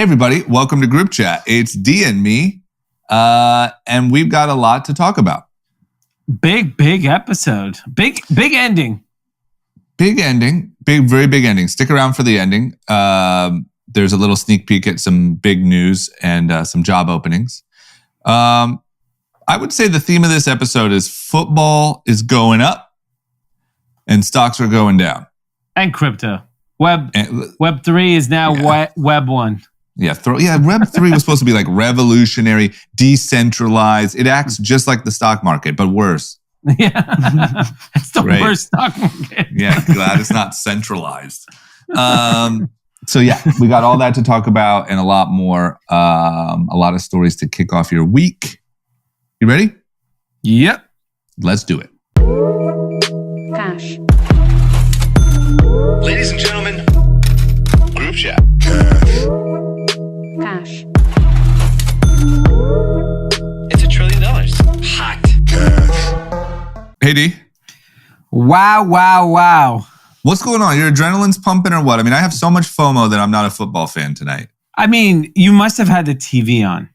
Hey, everybody. Welcome to Group Chat. It's Dee and me, and we've got a lot to talk about. Big episode. Big ending. Very big ending. Stick around for the ending. There's a little sneak peek at some big news and some job openings. I would say the theme of this episode is football is going up and stocks are going down. And crypto. Web 3 is now Web 1. Yeah, Web 3 was supposed to be like revolutionary, decentralized. It acts just like the stock market, but worse. Yeah, it's the worst stock market. Yeah, glad it's not centralized. So yeah, we got all that to talk about and a lot more. A lot of stories to kick off your week. You ready? Yep. Let's do it. Cash. Ladies and gentlemen, Group Chat. Cash. It's $1 trillion. Hot. Hey, D. Wow. What's going on? Your adrenaline's pumping or what? I mean, I have so much FOMO that I'm not a football fan tonight. I mean, you must have had the TV on.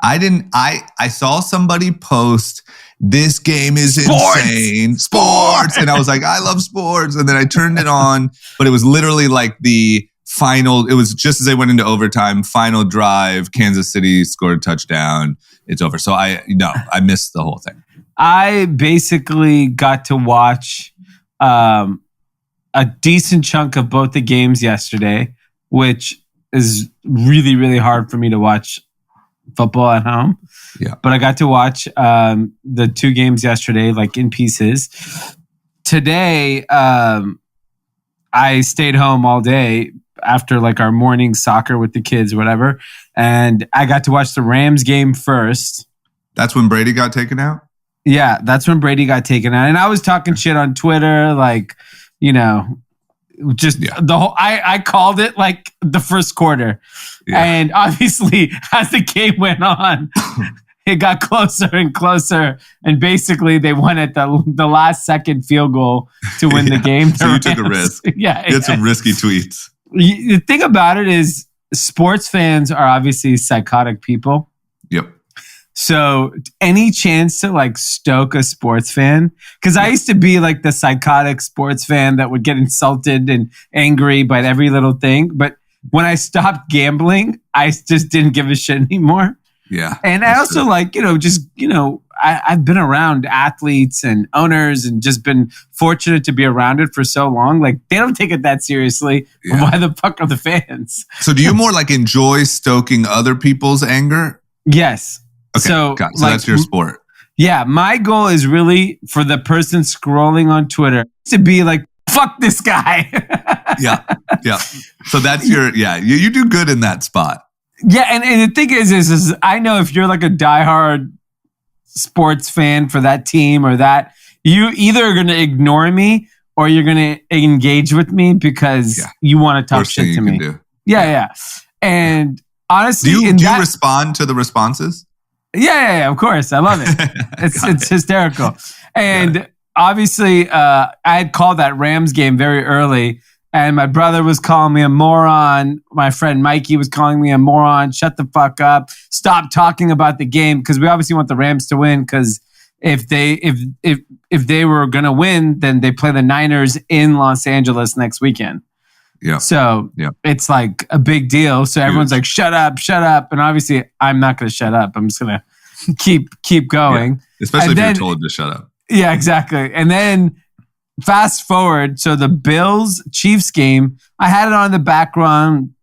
I saw somebody post, this game is insane. Sports. And I was like, I love sports. And then I turned it on, but it was literally like the final, it was just as they went into overtime, final drive, Kansas City scored a touchdown. It's over. So I missed the whole thing. I basically got to watch a decent chunk of both the games yesterday, which is really, really hard for me to watch football at home. Yeah. But I got to watch the two games yesterday, like in pieces. Today, I stayed home all day after like our morning soccer with the kids, whatever. And I got to watch the Rams game first. That's when Brady got taken out? Yeah, that's when Brady got taken out. And I was talking shit on Twitter, like, you know, just the whole, I called it like the first quarter. Yeah. And obviously, as the game went on, it got closer and closer. And basically, they won at the last second field goal to win the game. So you took a risk. Yeah. You had some risky tweets. The thing about it is sports fans are obviously psychotic people. Yep. So any chance to like stoke a sports fan? Because I used to be like the psychotic sports fan that would get insulted and angry by every little thing. But when I stopped gambling, I just didn't give a shit anymore. Yeah. And I also like, I've been around athletes and owners and just been fortunate to be around it for so long. Like they don't take it that seriously. Yeah. Why the fuck are the fans? So do you more like enjoy stoking other people's anger? Yes. Okay, so like, that's your sport. Yeah, my goal is really for the person scrolling on Twitter to be like, fuck this guy. Yeah. So that's you do good in that spot. Yeah, and the thing is I know if you're like a diehard sports fan for that team or that, you either are going to ignore me or you're going to engage with me because you want to talk shit to me. Yeah. And honestly, do you respond to the responses? Yeah, of course. I love it. It's hysterical. And obviously, I had called that Rams game very early, and my brother was calling me a moron. My friend Mikey was calling me a moron. Shut the fuck up. Stop talking about the game, because we obviously want the Rams to win, because if they were going to win, then they play the Niners in Los Angeles next weekend. Yeah. So it's like a big deal. So everyone's like, shut up. And obviously I'm not going to shut up. I'm just going to keep going. Yeah. Especially if you're told to shut up. Yeah, exactly. And then fast forward. So the Bills-Chiefs game, I had it on in the background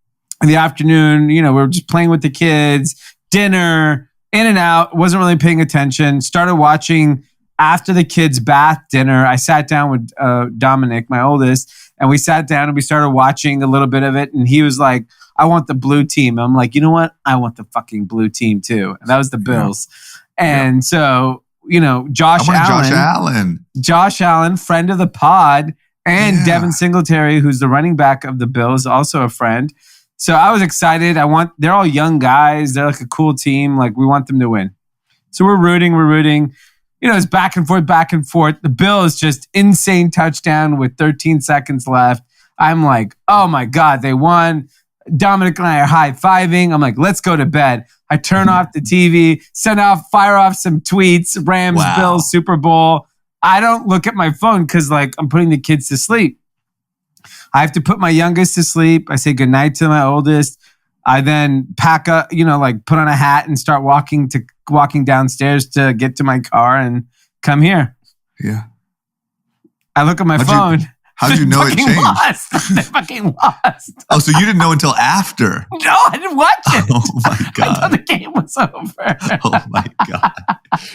in the afternoon. You know, we were just playing with the kids, dinner, in and out. Wasn't really paying attention. Started watching after the kids' bath dinner. I sat down with Dominic, my oldest, and we sat down and we started watching a little bit of it. And he was like, I want the blue team. I'm like, you know what? I want the fucking blue team too. And that was the Bills. Yeah. And so, Josh Allen, friend of the pod, and Devin Singletary, who's the running back of the Bills, also a friend. So I was excited. They're all young guys. They're like a cool team. Like we want them to win. So we're rooting. It's back and forth. The Bills just insane touchdown with 13 seconds left. I'm like, oh my God, they won. Dominic and I are high-fiving. I'm like, let's go to bed. I turn off the TV, fire off some tweets, Rams, Bills, Super Bowl. I don't look at my phone because like I'm putting the kids to sleep. I have to put my youngest to sleep. I say goodnight to my oldest. I then pack up, put on a hat and start walking downstairs to get to my car and come here. Yeah. I look at my phone. How did you know it changed? They fucking lost. Oh, so you didn't know until after? No, I didn't watch it. Oh my God. I thought the game was over. Oh my God.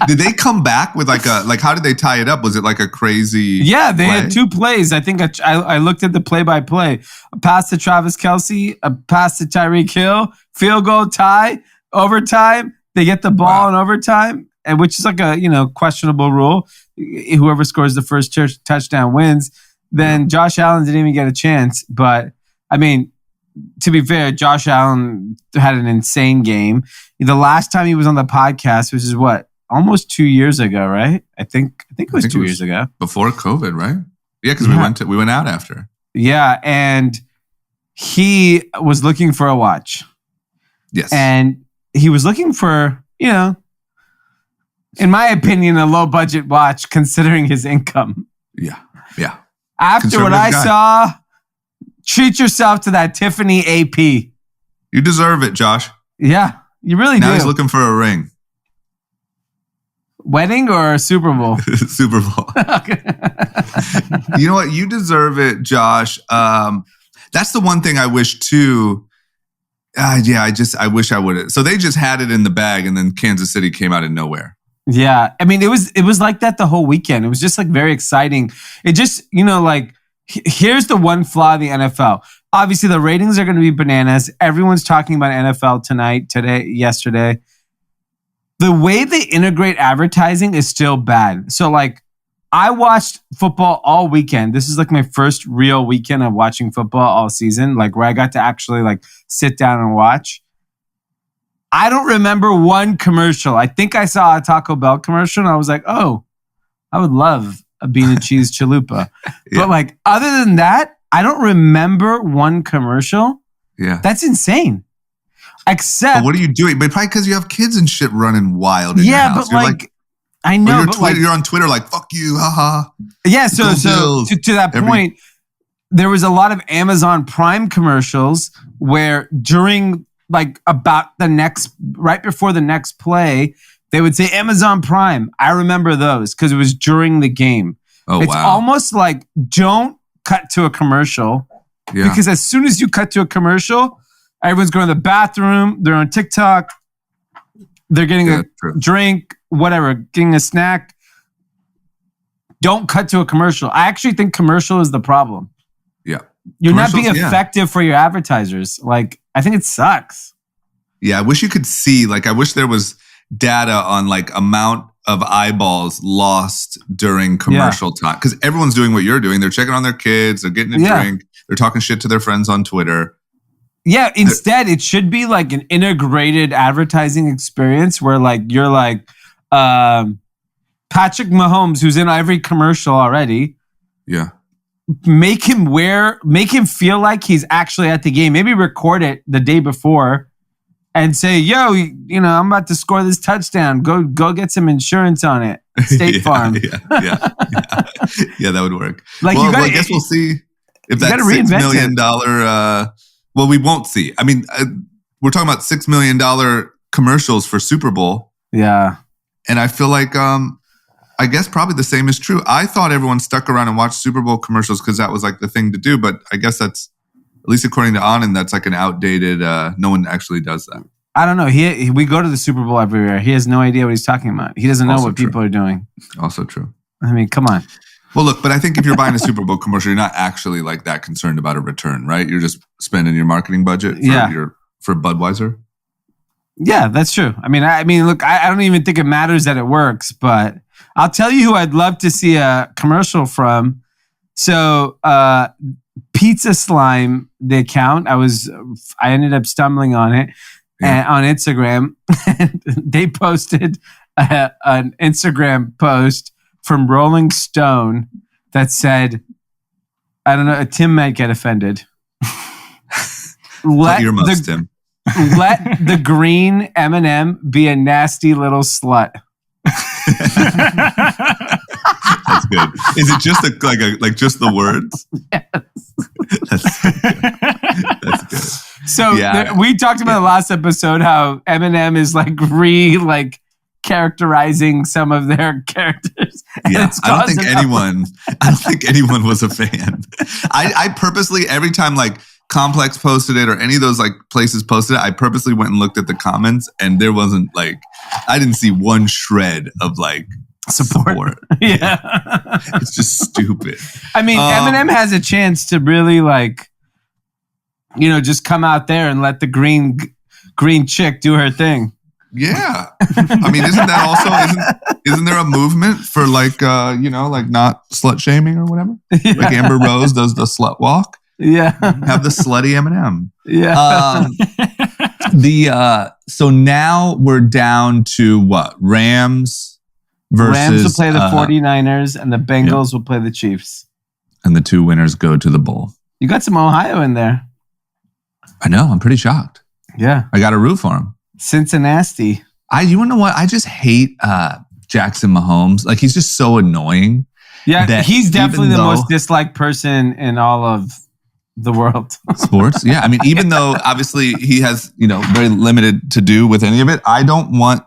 Did they come back with how did they tie it up? Was it like a crazy Yeah, they play? had 2 plays. I think I looked at the play-by-play. A pass to Travis Kelce, a pass to Tyreek Hill, field goal, tie, overtime. They get the ball in overtime, and which is like a questionable rule. Whoever scores the first touchdown wins. Then Josh Allen didn't even get a chance. But, I mean, to be fair, Josh Allen had an insane game. The last time he was on the podcast, which is almost 2 years ago, right? I think it was 2 years ago. Before COVID, right? Yeah, because we went out after. Yeah, and he was looking for a watch. Yes. And he was looking for, in my opinion, a low budget watch considering his income. Yeah. Yeah. After what I saw, treat yourself to that Tiffany AP. You deserve it, Josh. Yeah, you really do. Now he's looking for a ring. Wedding or Super Bowl? Super Bowl. Okay. You know what? You deserve it, Josh. That's the one thing I wish too. I wish I would have. So they just had it in the bag, and then Kansas City came out of nowhere. Yeah, I mean, it was like that the whole weekend. It was just like very exciting. It just, here's the one flaw of the NFL. Obviously, the ratings are going to be bananas. Everyone's talking about NFL tonight, today, yesterday. The way they integrate advertising is still bad. So, I watched football all weekend. This is like my first real weekend of watching football all season, where I got to actually sit down and watch. I don't remember one commercial. I think I saw a Taco Bell commercial and I was like, oh, I would love a bean and cheese chalupa. Yeah. But other than that, I don't remember one commercial. Yeah. That's insane. Except. But what are you doing? But probably because you have kids and shit running wild in your house. But I know. You're on Twitter fuck you, haha. Yeah, so to that point, there was a lot of Amazon Prime commercials where during right before the next play, they would say Amazon Prime. I remember those because it was during the game. Oh, it's almost like don't cut to a commercial because as soon as you cut to a commercial, everyone's going to the bathroom. They're on TikTok. They're getting a drink, whatever, getting a snack. Don't cut to a commercial. I actually think commercial is the problem. Yeah. You're not being effective for your advertisers. I think it sucks. Yeah, I wish you could see, I wish there was data on amount of eyeballs lost during commercial time. Because everyone's doing what you're doing. They're checking on their kids. They're getting a drink. They're talking shit to their friends on Twitter. Yeah, instead, it should be an integrated advertising experience where you're Patrick Mahomes, who's in every commercial already. Yeah. Make him feel like he's actually at the game. Maybe record it the day before and say, yo, I'm about to score this touchdown. Go get some insurance on it. State Farm. Yeah, that would work. I guess we'll see if that $6 million, we won't see. I mean, we're talking about $6 million commercials for Super Bowl. Yeah. And I feel like, I guess probably the same is true. I thought everyone stuck around and watched Super Bowl commercials because that was the thing to do. But I guess that's, at least according to Anand, that's an outdated, no one actually does that. I don't know. We go to the Super Bowl every year. He has no idea what he's talking about. He doesn't know what people are doing. Also true. I mean, come on. Well, look, but I think if you're buying a Super Bowl commercial, you're not actually that concerned about a return, right? You're just spending your marketing budget for Budweiser. Yeah, that's true. I mean, look, I don't even think it matters that it works, but I'll tell you who I'd love to see a commercial from. So, Pizza Slime, the account, I ended up stumbling on it on Instagram. And they posted an Instagram post from Rolling Stone that said, I don't know, Tim might get offended. Let earmuffs, Tim. let the green M&M be a nasty little slut. That's good. Is it just like just the words? Yes. That's good. So Yeah. we talked about the last episode how Eminem is like characterizing some of their characters. And Yeah, it's I don't think causing anyone was a fan. I purposely, every time like Complex posted it or any of those like places posted it, I purposely went and looked at the comments, and there wasn't like, I didn't see one shred of like support. Yeah. It's just stupid. I mean, Eminem has a chance to really like, just come out there and let the green chick do her thing. Yeah. I mean, isn't that also, isn't there a movement for like, like not slut shaming or whatever? Yeah. Like Amber Rose does the slut walk. Yeah. Have the slutty Eminem. Yeah. So now we're down to what? Rams versus... will play the 49ers and the Bengals will play the Chiefs. And the two winners go to the bowl. You got some Ohio in there. I know. I'm pretty shocked. Yeah. I got to root for him. Cincinnati. You want to know what? I just hate Jackson Mahomes. Like, he's just so annoying. Yeah, he's definitely the most disliked person in all of the world. Sports. Yeah. I mean, even though obviously he has, very limited to do with any of it, I don't want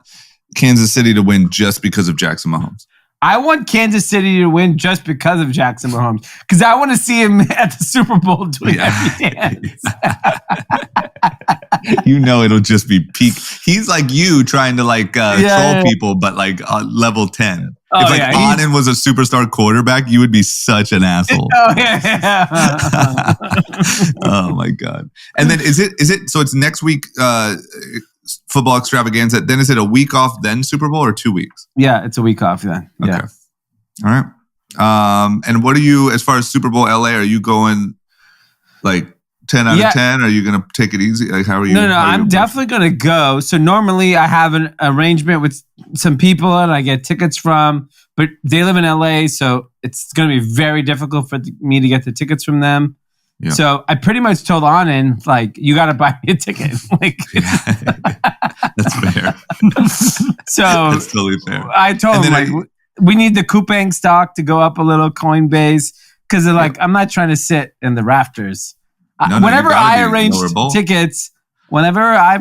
Kansas City to win just because of Jackson Mahomes. I want Kansas City to win just because of Jackson Mahomes. Because I want to see him at the Super Bowl doing every dance. It'll just be peak. He's like you trying to like troll people, but like level 10. If Onen was a superstar quarterback, you would be such an asshole. Oh yeah. Oh my God. And then is it so it's next week football extravaganza, then is it a week off then Super Bowl or 2 weeks? Yeah, it's a week off then. Yeah. Okay. All right. And what are you, as far as Super Bowl LA, are you going like 10 out of 10? Are you going to take it easy? Like, how are you? No, I'm definitely going to go. So normally I have an arrangement with some people and I get tickets from, but they live in LA. So it's going to be very difficult for me to get the tickets from them. Yeah. So I pretty much told Onen, like, you got to buy me a ticket. Like, that's fair. So that's totally fair. I told him, like, we need the Coupang stock to go up a little, Coinbase, because like, I'm not trying to sit in the rafters. Whenever I've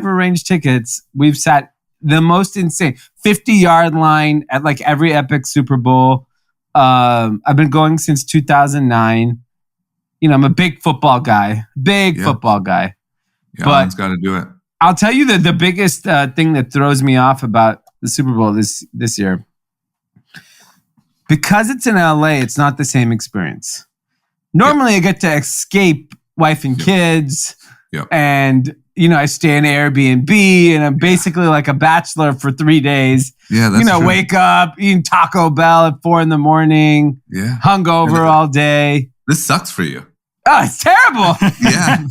arranged tickets, we've sat the most insane 50-yard line at like every epic Super Bowl. I've been going since 2009. I'm a big football guy. Football guy. Yeah, but it's got to do it. I'll tell you that the biggest thing that throws me off about the Super Bowl this year, because it's in LA, it's not the same experience. Normally, I get to escape wife and kids, and I stay in Airbnb, and I'm basically like a bachelor for 3 days. Yeah, that's true. Wake up, eating Taco Bell at 4 a.m. Yeah, hungover all day. This sucks for you. Oh, it's terrible. Yeah.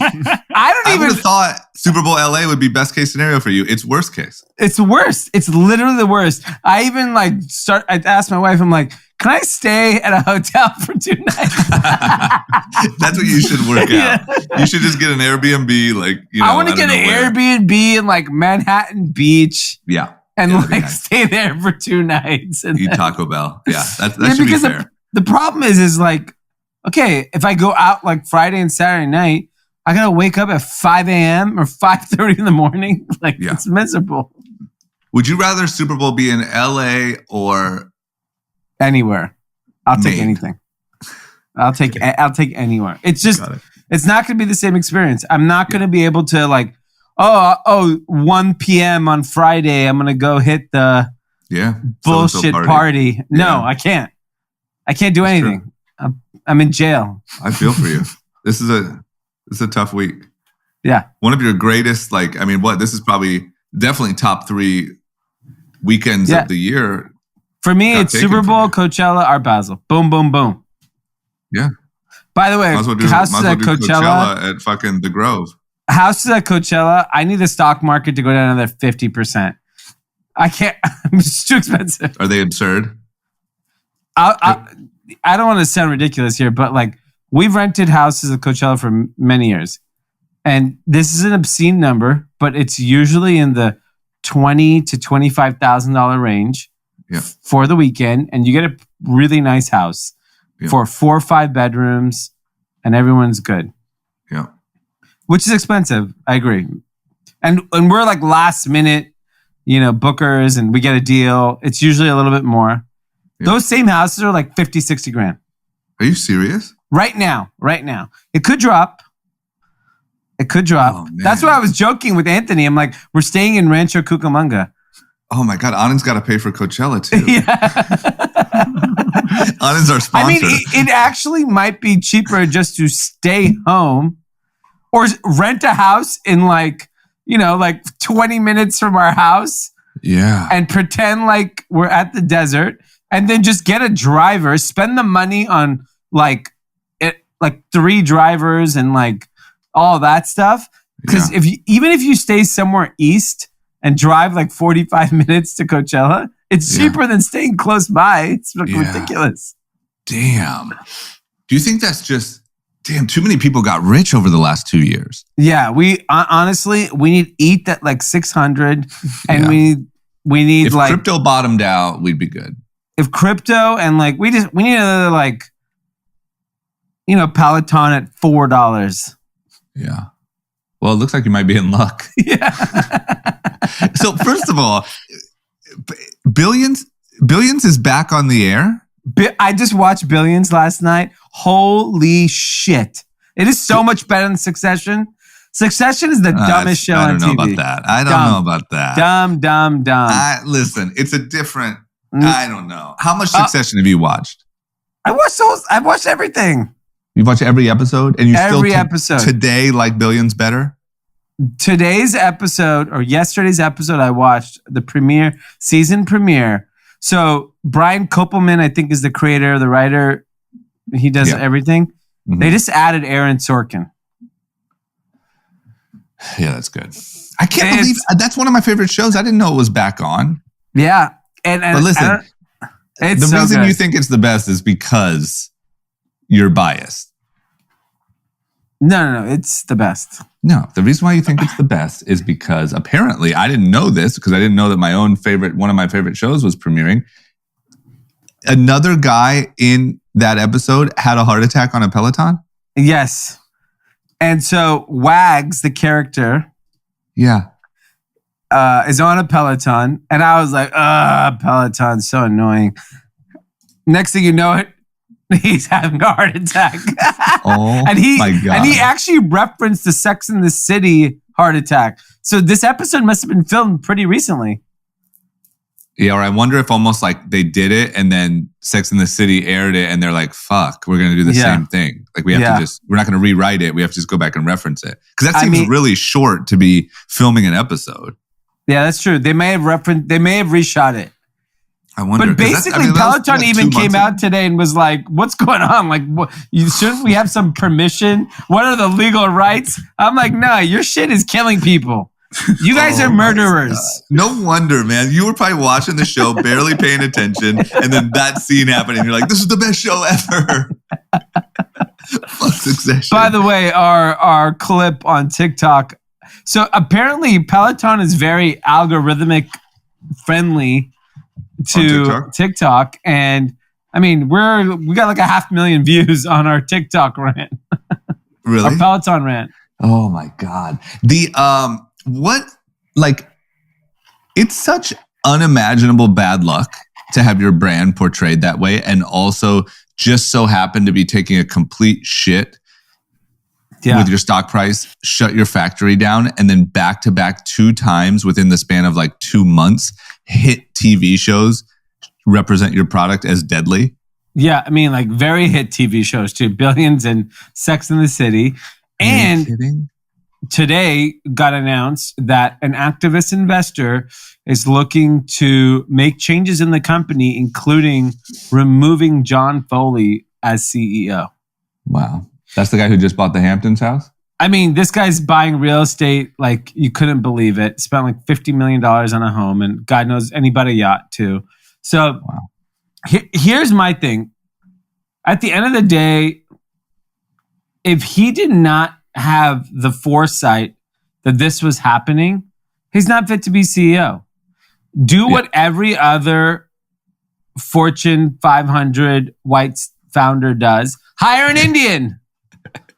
I would have thought Super Bowl LA would be best case scenario for you. It's worst case. It's worst. It's literally the worst. I even I asked my wife, I'm like, can I stay at a hotel for 2 nights? That's what you should work out. You should just get an Airbnb. I want to get an Airbnb in like Manhattan Beach. Yeah. And stay there for 2 nights. And eat Taco Bell. Yeah. That should be fair. The problem is like, okay, if I go out like Friday and Saturday night, I got to wake up at 5 a.m. or 5:30 in the morning. It's miserable. Would you rather Super Bowl be in LA or anywhere? I'll take anything. I'll take anywhere. It's just, it's not going to be the same experience. I'm not going to be able to 1 p.m. on Friday, I'm going to go hit the bullshit party. No, I can't. I can't do anything. I'm in jail. I feel for you. This is a tough week. Yeah. One of your greatest, this is probably definitely top 3 weekends of the year. For me, it's Super Bowl, Coachella, Art Basel. Boom, boom, boom. Yeah. By the way, houses at Coachella at fucking The Grove. Houses at Coachella, I need the stock market to go down another 50%. I can't. It's too expensive. Are they absurd? I don't want to sound ridiculous here, but we've rented houses at Coachella for many years. And this is an obscene number, but it's usually in the $20,000 to $25,000 range for the weekend. And you get a really nice house for 4 or 5 bedrooms and everyone's good. Yeah. Which is expensive. I agree. And we're like last minute, bookers, and we get a deal. It's usually a little bit more. Yeah. Those same houses are like 50, 60 grand. Are you serious? Right now. It could drop. Oh, That's why I was joking with Anthony. I'm like, we're staying in Rancho Cucamonga. Oh my God, Anand's got to pay for Coachella too. Yeah. Anand's our sponsor. I mean, it actually might be cheaper just to stay home or rent a house in like 20 minutes from our house. Yeah. And pretend like we're at the desert and then just get a driver, spend the money on like 3 drivers and like all that stuff. Because even if you stay somewhere east and drive like 45 minutes to Coachella, it's cheaper than staying close by. It's ridiculous. Damn. Do you think that's just... Damn, too many people got rich over the last 2 years. Yeah, we honestly, we need ETH at like 600 and we need if like... If crypto bottomed out, we'd be good. If crypto and like, we need another like, Peloton at $4. Yeah. Well, it looks like you might be in luck. Yeah. So first of all, Billions is back on the air. I just watched Billions last night. Holy shit. It is so much better than Succession. Succession is the dumbest show on TV. I don't know about that. Dumb. Listen, it's a different... I don't know. How much Succession have you watched? I've watched everything. You've watched every episode? And you every episode. Today like Billions better? Today's episode, or yesterday's episode, I watched the season premiere. So Brian Koppelman, I think, is the creator, the writer. He does everything. Mm-hmm. They just added Aaron Sorkin. Yeah, that's good. I can't believe that's one of my favorite shows. I didn't know it was back on. Yeah. But listen, the reason you think it's the best is because you're biased. No, it's the best. No, the reason why you think it's the best is because apparently, I didn't know this because I didn't know that one of my favorite shows was premiering. Another guy in that episode had a heart attack on a Peloton. Yes. And so Wags, the character, is on a Peloton. And I was like, Peloton's so annoying. Next thing you know, he's having a heart attack. Oh, my God. And he actually referenced the Sex and the City heart attack. So this episode must have been filmed pretty recently. Yeah, or I wonder if almost like they did it and then Sex and the City aired it and they're like, fuck, we're going to do the same thing. Like we have to we're not going to rewrite it. We have to just go back and reference it. Because that seems really short to be filming an episode. Yeah, that's true. They may have reshot it. I wonder. But basically, Peloton even came out today and was like, what's going on? Like, shouldn't we have some permission? What are the legal rights? I'm like, no, your shit is killing people. You guys are murderers. No wonder, man. You were probably watching the show, barely paying attention, and then that scene happened, and you're like, this is the best show ever. Fuck Succession. By the way, our clip on TikTok. So apparently Peloton is very algorithmic friendly to TikTok. And I mean, we got like 500,000 views on our TikTok rant. Really? Our Peloton rant. Oh my God. It's such unimaginable bad luck to have your brand portrayed that way and also just so happen to be taking a complete shit with your stock price, shut your factory down, and then back to back 2 times within the span of like 2 months, hit TV shows represent your product as deadly. Yeah, I mean, like very hit TV shows too. Billions and Sex and the City. And today got announced that an activist investor is looking to make changes in the company, including removing John Foley as CEO. Wow. That's the guy who just bought the Hamptons house? I mean, this guy's buying real estate like you couldn't believe it. Spent like $50 million on a home and God knows anybody yacht too. So here's my thing. At the end of the day, if he did not have the foresight that this was happening, he's not fit to be CEO. Do what every other Fortune 500 white founder does. Hire an Indian.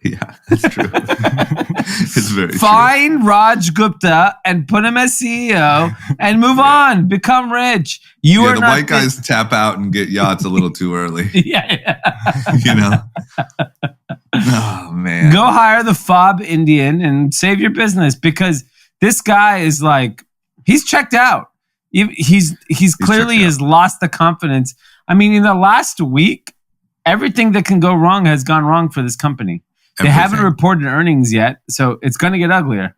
Yeah, that's true. It's very true. Find Raj Gupta and put him as CEO and move on. Become rich. You are the not white guys tap out and get yachts a little too early. Yeah. You know? Oh, man. Go hire the fob Indian and save your business, because this guy is like, he's checked out. He's clearly has lost the confidence. I mean, in the last week, everything that can go wrong has gone wrong for this company. They haven't reported earnings yet, so it's going to get uglier.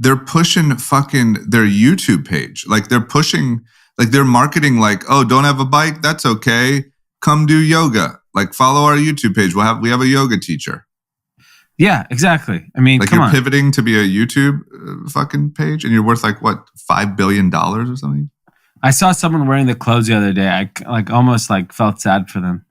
They're pushing fucking their YouTube page. Like they're marketing like, oh, don't have a bike? That's okay. Come do yoga. Like follow our YouTube page. We have a yoga teacher. Yeah, exactly. I mean, like come on. You're pivoting to be a YouTube fucking page, and you're worth like what, $5 billion or something? I saw someone wearing the clothes the other day. I like almost like felt sad for them.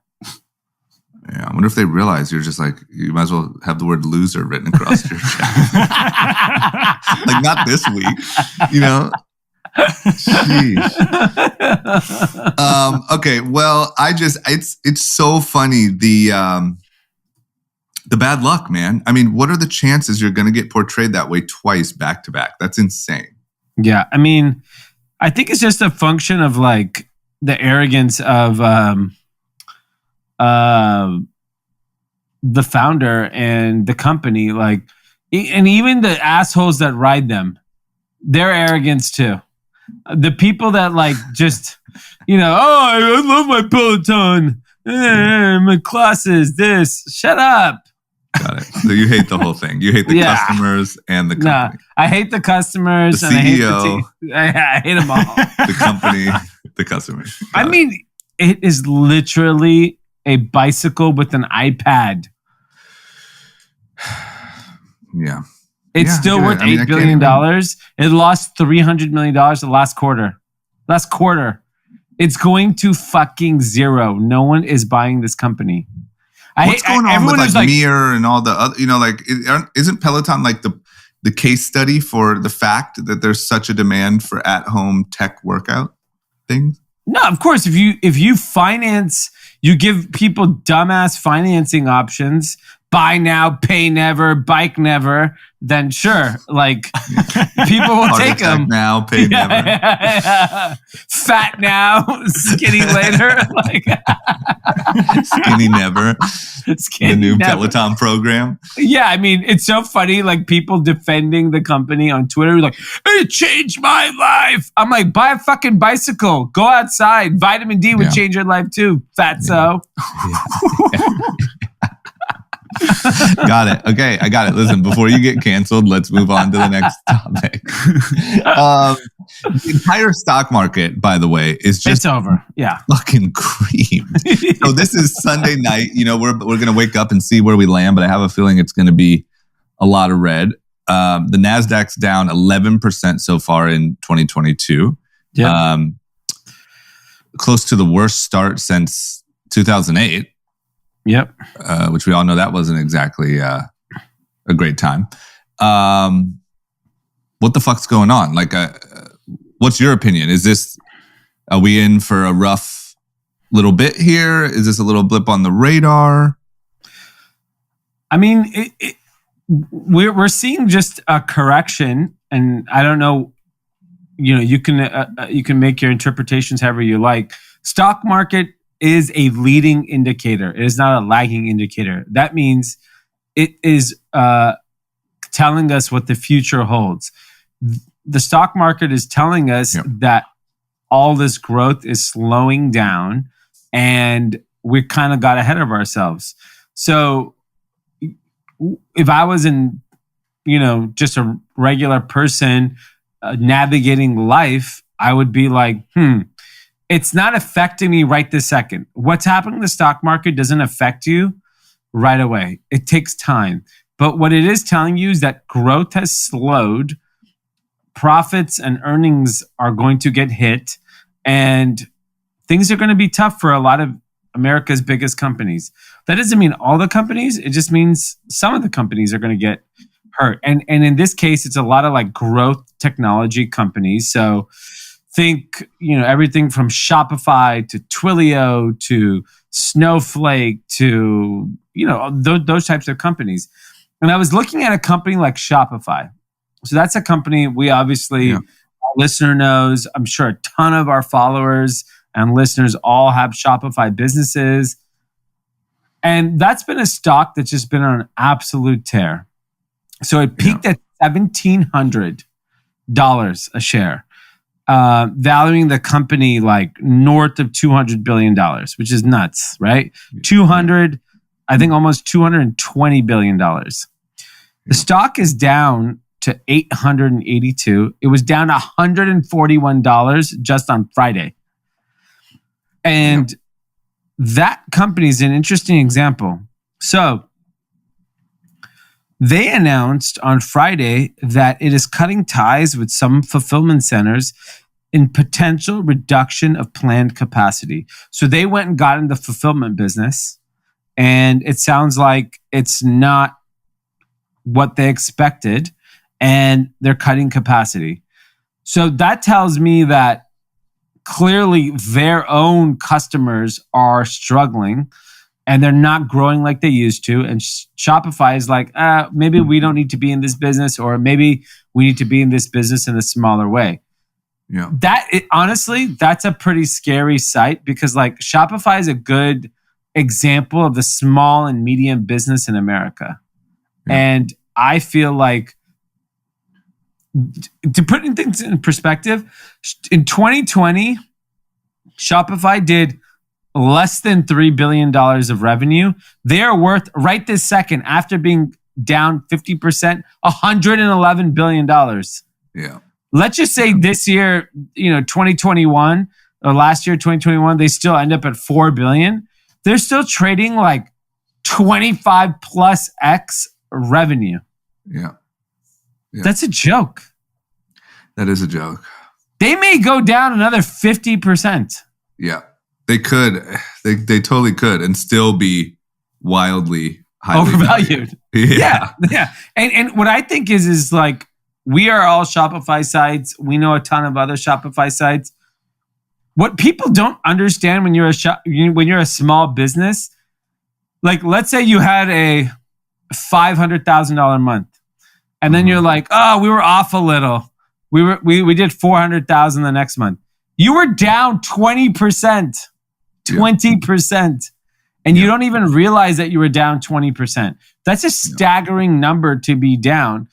Yeah, I wonder if they realize you're just like, you might as well have the word loser written across your chest. Like, not this week, you know? Jeez. Okay, well, it's so funny, the bad luck, man. I mean, what are the chances you're going to get portrayed that way twice back to back? That's insane. Yeah, I mean, I think it's just a function of like the arrogance of the founder and the company, like, and even the assholes that ride them, their arrogance too. The people that like just, you know, oh, I love my Peloton, my classes, this. Shut up. Got it. So you hate the whole thing. You hate the customers and the company. No, I hate the customers the and CEO, I hate them all. The company, the customers. I mean, it is literally a bicycle with an iPad. Yeah. It's still worth $8 billion. It lost $300 million the last quarter. It's going to fucking zero. No one is buying this company. What's going on with like Mir and all the other, you know, like, isn't Peloton like the case study for the fact that there's such a demand for at-home tech workout things? No, of course. If you finance, you give people dumbass financing options, buy now, pay never, bike never, then sure, like people will take them. Now, pay never. Fat now, skinny later. Like skinny never. Skinny the new never. Peloton program. Yeah, I mean, it's so funny. Like people defending the company on Twitter, like it changed my life. I'm like, buy a fucking bicycle, go outside. Vitamin D would change your life too, fatso. Got it. Okay, I got it. Listen, before you get canceled, let's move on to the next topic. The entire stock market, by the way, is just it's over. Yeah, fucking cream. So this is Sunday night. You know, we're gonna wake up and see where we land, but I have a feeling it's gonna be a lot of red. The Nasdaq's down 11% so far in 2022. Yeah, close to the worst start since 2008. Yep. Which we all know that wasn't exactly a great time. What the fuck's going on? Like, what's your opinion? Are we in for a rough little bit here? Is this a little blip on the radar? I mean, we're seeing just a correction, and I don't know. You know, you can make your interpretations however you like. Stock market is a leading indicator. It is not a lagging indicator. That means it is telling us what the future holds. The stock market is telling us that all this growth is slowing down and we kind of got ahead of ourselves. So if I was just a regular person navigating life, I would be like, it's not affecting me right this second. What's happening in the stock market doesn't affect you right away. It takes time. But what it is telling you is that growth has slowed. Profits and earnings are going to get hit. And things are going to be tough for a lot of America's biggest companies. That doesn't mean all the companies. It just means some of the companies are going to get hurt. And in this case, it's a lot of like growth technology companies. So think, everything from Shopify to Twilio to Snowflake to, those types of companies. And I was looking at a company like Shopify. So that's a company we obviously, our listener knows. I'm sure a ton of our followers and listeners all have Shopify businesses. And that's been a stock that's just been on an absolute tear. So it peaked at $1,700 a share, valuing the company like north of $200 billion, which is nuts, right? 200, I think almost $220 billion. The stock is down to 882. It was down $141 just on Friday. And that company is an interesting example. So they announced on Friday that it is cutting ties with some fulfillment centers in potential reduction of planned capacity. So they went and got in the fulfillment business, and it sounds like it's not what they expected, and they're cutting capacity. So that tells me that clearly their own customers are struggling and they're not growing like they used to. And Shopify is like, maybe we don't need to be in this business, or maybe we need to be in this business in a smaller way. Yeah. Honestly, that's a pretty scary sight, because like Shopify is a good example of the small and medium business in America. Yeah. And I feel like, to put things in perspective, in 2020, Shopify did less than $3 billion of revenue. They are worth, right this second, after being down 50%, $111 billion. Yeah. Let's just say this year, 2021, or last year, 2021, they still end up at $4 billion. They're still trading like 25 plus X revenue. Yeah. That's a joke. That is a joke. They may go down another 50%. Yeah. They could. They totally could, and still be wildly highly overvalued. Yeah. And what I think is like, we are all Shopify sites. We know a ton of other Shopify sites. What people don't understand when you're a small business, like let's say you had a $500,000 month, and then you're like, oh, we were off a little. We did 400,000 the next month. You were down 20%, 20%. And you don't even realize that you were down 20%. That's a staggering number to be down.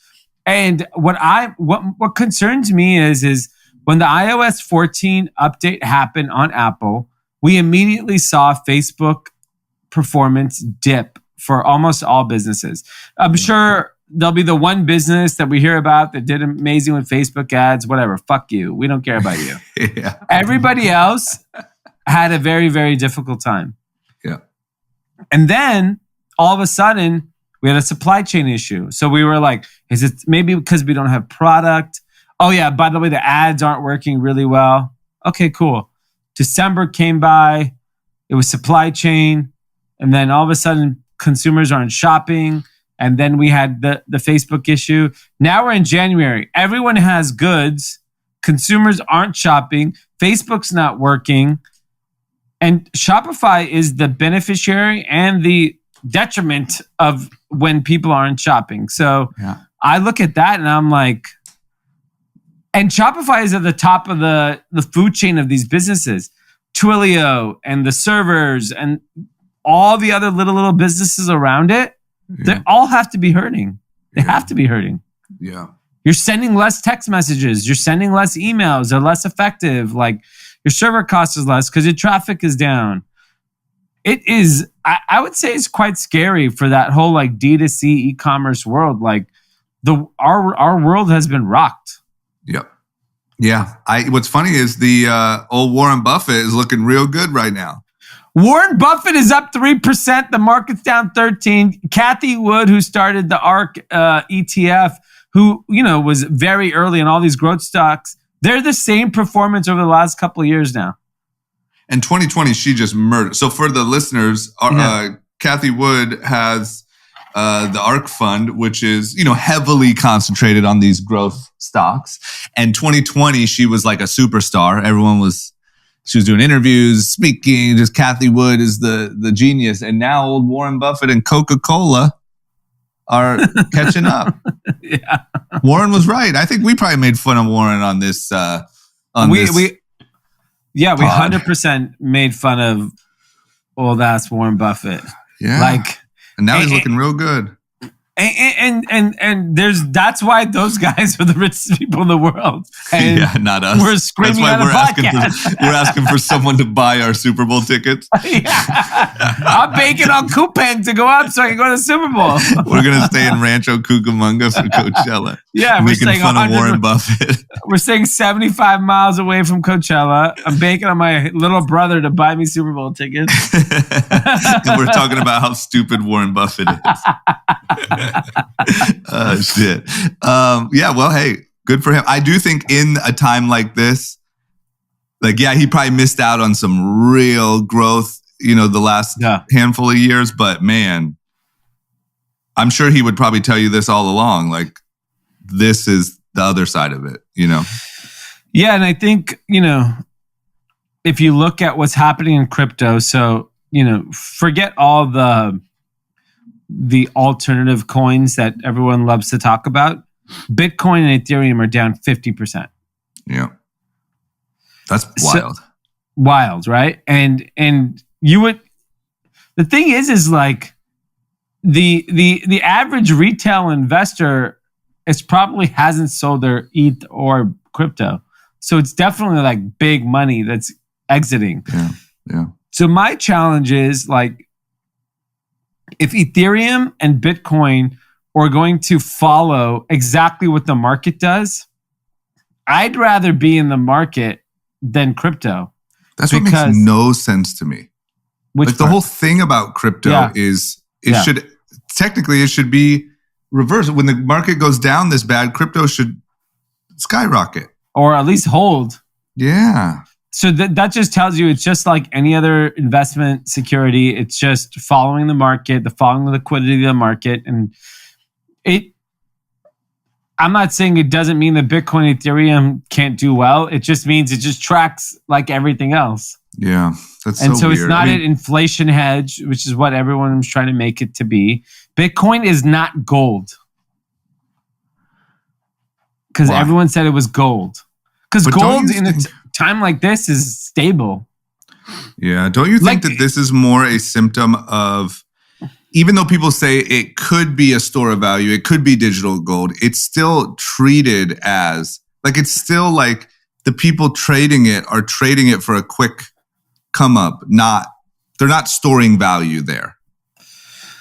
And what concerns me is when the iOS 14 update happened on Apple, we immediately saw Facebook performance dip for almost all businesses. I'm sure there'll be the one business that we hear about that did amazing with Facebook ads, whatever. Fuck you. We don't care about you. Everybody else had a very, very difficult time. Yeah. And then all of a sudden we had a supply chain issue. So we were like, is it maybe because we don't have product? Oh yeah, by the way, the ads aren't working really well. Okay, cool. December came by. It was supply chain. And then all of a sudden consumers aren't shopping. And then we had the Facebook issue. Now we're in January. Everyone has goods. Consumers aren't shopping. Facebook's not working. And Shopify is the beneficiary and the detriment of when people aren't shopping. So I look at that and I'm like, and Shopify is at the top of the food chain of these businesses. Twilio and the servers and all the other little businesses around it, they all have to be hurting. They have to be hurting. Yeah. You're sending less text messages. You're sending less emails. They're less effective. Like your server cost is less because your traffic is down. It is, I would say it's quite scary for that whole like D2C e-commerce world. Like our world has been rocked. Yep. Yeah. What's funny is the old Warren Buffett is looking real good right now. Warren Buffett is up 3%. The market's down 13%. Cathie Wood, who started the ARK ETF, who was very early in all these growth stocks, they're the same performance over the last couple of years now. And 2020, she just murdered. So for the listeners, Cathie Wood has the ARK Fund, which is, heavily concentrated on these growth stocks. And 2020, she was like a superstar. She was doing interviews, speaking. Just Cathie Wood is the genius. And now old Warren Buffett and Coca-Cola are catching up. Yeah. Warren was right. I think we probably made fun of Warren on this. We 100% made fun of old ass Warren Buffett. Yeah. And now he's looking real good. And that's why those guys are the richest people in the world. And not us. We're screaming that's why on a podcast. We're asking for someone to buy our Super Bowl tickets. I'm banking on coupon to go up so I can go to the Super Bowl. We're gonna stay in Rancho Cucamonga for Coachella. Yeah, we're making fun of Warren Buffett. We're staying 75 miles away from Coachella. I'm banking on my little brother to buy me Super Bowl tickets. And we're talking about how stupid Warren Buffett is. Shit. Well, hey, good for him. I do think in a time like this, he probably missed out on some real growth, the last handful of years. But man, I'm sure he would probably tell you this all along. Like, this is the other side of it, Yeah, and I think, if you look at what's happening in crypto, so, forget all the alternative coins that everyone loves to talk about. Bitcoin and Ethereum are down 50%. Yeah. That's wild. Wild, right? And you would, the thing is like the average retail investor probably hasn't sold their ETH or crypto. So it's definitely like big money that's exiting. Yeah. So my challenge is like, if Ethereum and Bitcoin are going to follow exactly what the market does, I'd rather be in the market than crypto. That's what makes no sense to me. The whole thing about crypto is it should be reversed. When the market goes down this bad, crypto should skyrocket. Or at least hold. Yeah. So that just tells you it's just like any other investment security. It's just following the market, following the liquidity of the market. And I'm not saying it doesn't mean that Bitcoin and Ethereum can't do well. It just means it just tracks like everything else. Yeah. That's and so weird. It's not an inflation hedge, which is what everyone was trying to make it to be. Bitcoin is not gold. Because everyone said it was gold. Because gold in a time like this is stable. Yeah. Don't you think that this is more a symptom of, even though people say it could be a store of value, it could be digital gold, it's still treated as, it's still like the people trading it are trading it for a quick come up. They're not storing value there.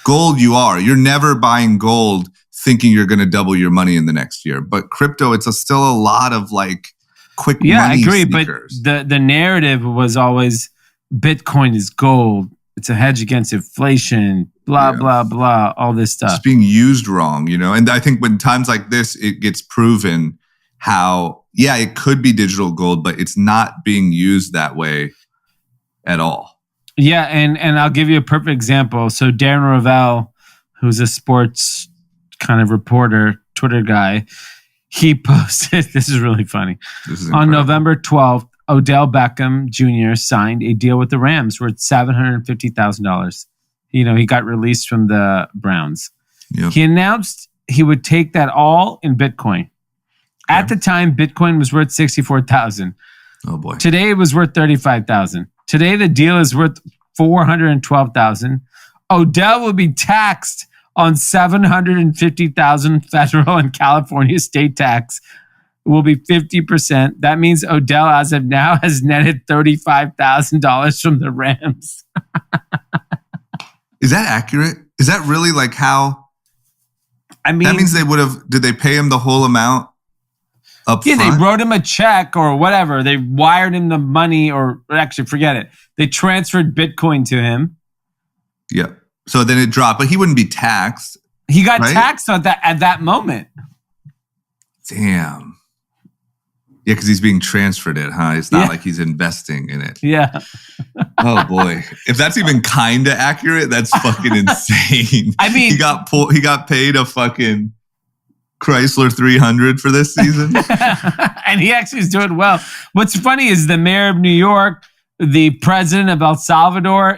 Gold, you're never buying gold thinking you're going to double your money in the next year. But crypto, it's still a lot of quick money. Yeah, I agree. Sneakers. But the narrative was always Bitcoin is gold. It's a hedge against inflation, blah, blah, blah, all this stuff. It's being used wrong, And I think when times like this, it gets proven how, it could be digital gold, but it's not being used that way at all. Yeah, and I'll give you a perfect example. So Darren Ravel, who's a sports kind of reporter, Twitter guy, he posted, this is really funny. On November 12th, Odell Beckham Jr. signed a deal with the Rams worth $750,000. He got released from the Browns. Yep. He announced he would take that all in Bitcoin. Okay. At the time, Bitcoin was worth $64,000. Oh boy. Today it was worth $35,000. Today the deal is worth $412,000. Odell will be taxed on $750,000 federal and California state tax. It will be 50%. That means Odell, as of now, has netted $35,000 from the Rams. Is that accurate? Is that really how? I mean, that means did they pay him the whole amount up front? Yeah, they wrote him a check or whatever. They wired him the money, or actually, forget it. They transferred Bitcoin to him. Yeah. So then it dropped, but he wouldn't be taxed. He got taxed at that moment. Damn. Yeah, because he's being transferred it, huh? It's not like he's investing in it. Yeah. Oh boy, if that's even kind of accurate, that's fucking insane. I mean, he got paid a fucking Chrysler 300 for this season, and he actually is doing well. What's funny is the mayor of New York, the president of El Salvador,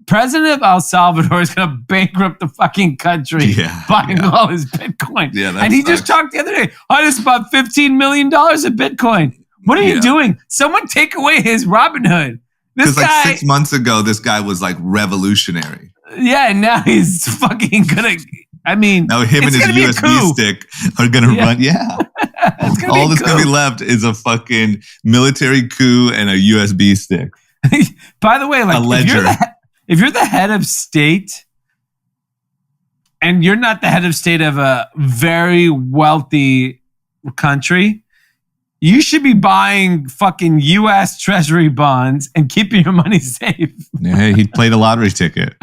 President of El Salvador is gonna bankrupt the fucking country buying all his Bitcoin. Yeah, and he just talked the other day. I just bought $15 million of Bitcoin. What are you doing? Someone take away his Robinhood. This guy, like 6 months ago, this guy was like revolutionary. Yeah, and now he's fucking gonna. I mean, now him and his USB stick are gonna run. Yeah, all that's gonna be left is a fucking military coup and a USB stick. By the way, like a ledger. If you're the head of state and you're not the head of state of a very wealthy country, you should be buying fucking U.S. Treasury bonds and keeping your money safe. Yeah, he played a lottery ticket.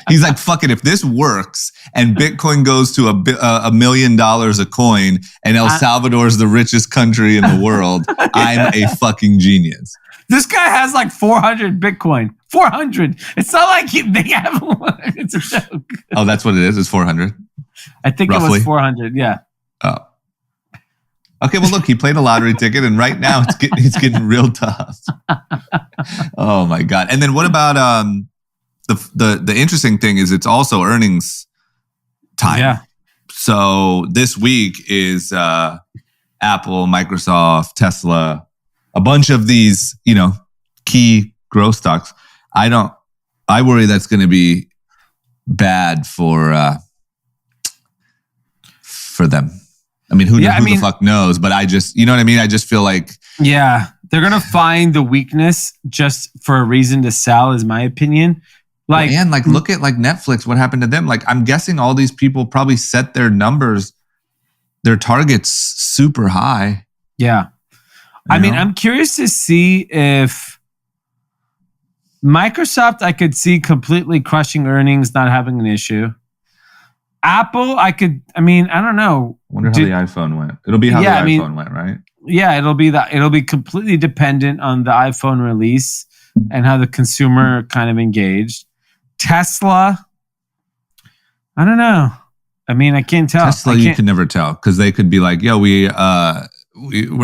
He's like, fuck it. If this works and Bitcoin goes to $1 million a coin and El Salvador is the richest country in the world, I'm a fucking genius. This guy has like 400 Bitcoin. 400. It's not like they have one. It's a joke. Oh, that's what it is? It's 400? I think roughly. It was 400, yeah. Oh. Okay, well, look, he played a lottery ticket, and right now it's getting real tough. Oh, my God. And then what about the interesting thing is it's also earnings time. Yeah. So this week is Apple, Microsoft, Tesla, a bunch of these, key growth stocks. I worry that's going to be bad for them. I mean, who the fuck knows? But I just, you know what I mean? I just feel like... Yeah, they're going to find the weakness just for a reason to sell, is my opinion. Like, and look at like Netflix, what happened to them? Like, I'm guessing all these people probably set their numbers, their targets super high. Yeah. I mean, I'm curious to see if Microsoft, I could see completely crushing earnings, not having an issue. Apple, I don't know. I wonder how the iPhone went. It'll be how the iPhone went, right? Yeah, it'll be completely dependent on the iPhone release and how the consumer kind of engaged. Tesla, I don't know. I mean, I can't tell. Tesla, you can never tell because they could be like, yo, we're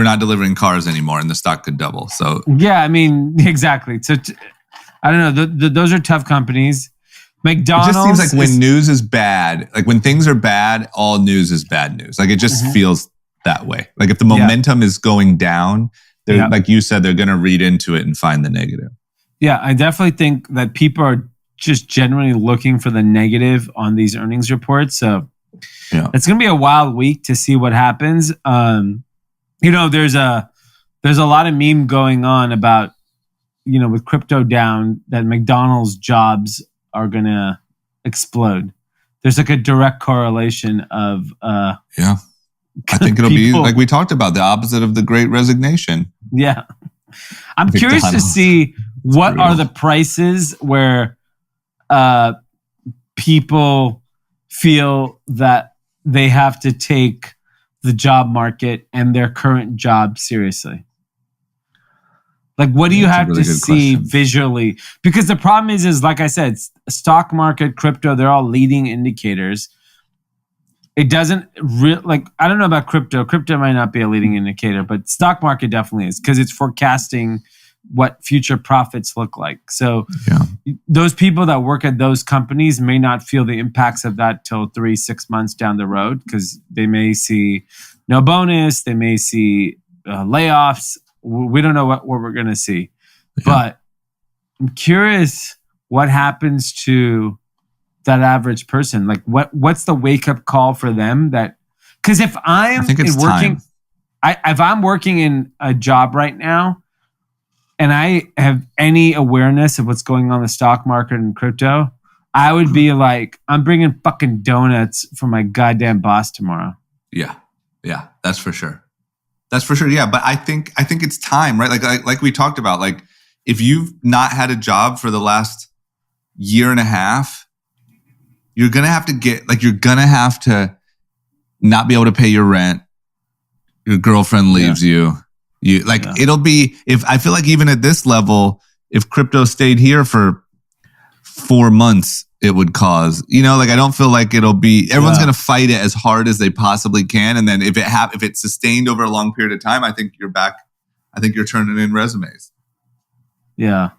not delivering cars anymore and the stock could double. So yeah, I mean, exactly. So I don't know. Those are tough companies. McDonald's. It just seems like when news is bad, like when things are bad, all news is bad news. Like it just feels that way. Like if the momentum is going down, they're like you said, they're going to read into it and find the negative. Yeah, I definitely think that people are just generally looking for the negative on these earnings reports. So it's going to be a wild week to see what happens. There's a lot of meme going on about, with crypto down, that McDonald's jobs are going to explode. There's like a direct correlation of I think it'll be like we talked about, the opposite of the Great Resignation. Yeah. I'm curious to see what are the prices where people feel that they have to take the job market and their current job seriously. Like, what do you have to see visually? Because the problem is like I said, stock market, crypto, they're all leading indicators. It doesn't I don't know about crypto. Crypto might not be a leading indicator, but stock market definitely is because it's forecasting what future profits look like. So those people that work at those companies may not feel the impacts of that till 3-6 months down the road because they may see no bonus. They may see layoffs. We don't know what we're going to see. But I'm curious what happens to that average person. Like what's the wake up call for them? That because if I'm working in a job right now and I have any awareness of what's going on in the stock market and crypto, I would be like, I'm bringing fucking donuts for my goddamn boss tomorrow. Yeah. Yeah. That's for sure. That's for sure. Yeah. But I think it's time, right? Like we talked about, like if you've not had a job for the last year and a half, you're going to have to not be able to pay your rent. your girlfriend leaves you. It'll be, if I feel like even at this level, if crypto stayed here for 4 months, it would cause, I don't feel like it'll be, everyone's going to fight it as hard as they possibly can. And then if it's sustained over a long period of time, I think you're back. I think you're turning in resumes. Yeah.